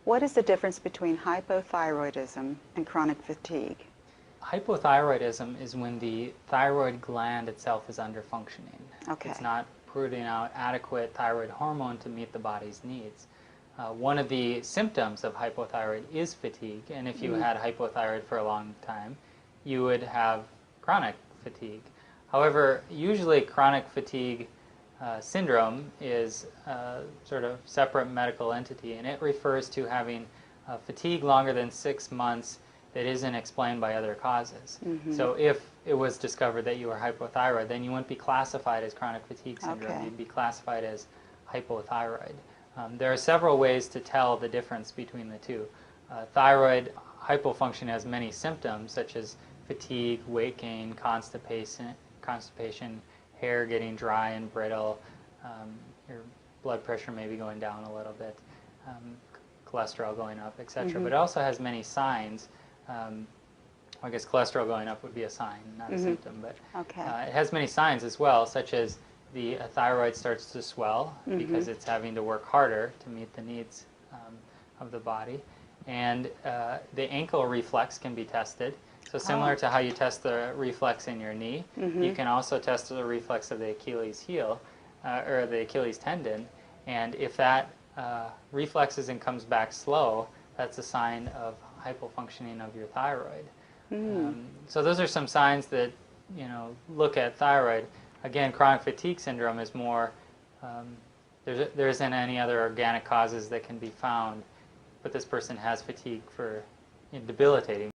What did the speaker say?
What is the difference between hypothyroidism and chronic fatigue? Hypothyroidism is when the thyroid gland itself is underfunctioning. Okay. It's not putting out adequate thyroid hormone to meet the body's needs. One of the symptoms of hypothyroid is fatigue, and if you had hypothyroid for a long time, you would have chronic fatigue. However, usually chronic fatigue syndrome is a sort of separate medical entity, and it refers to having fatigue longer than 6 months that isn't explained by other causes. So if it was discovered that you were hypothyroid, then you wouldn't be classified as chronic fatigue syndrome. Okay. You'd be classified as hypothyroid. There are several ways to tell the difference between the two. Thyroid hypofunction has many symptoms, such as fatigue, weight gain, constipation, hair getting dry and brittle, your blood pressure may be going down a little bit, cholesterol going up, etc. But it also has many signs. I guess cholesterol going up would be a sign, not a symptom, but it has many signs as well, such as the thyroid starts to swell because it's having to work harder to meet the needs of the body. And the ankle reflex can be tested. So similar to how you test the reflex in your knee, you can also test the reflex of the Achilles heel, or the Achilles tendon. And if that reflexes and comes back slow, that's a sign of hypofunctioning of your thyroid. So those are some signs that, look at thyroid. Again, chronic fatigue syndrome is more, there isn't any other organic causes that can be found, but this person has fatigue for debilitating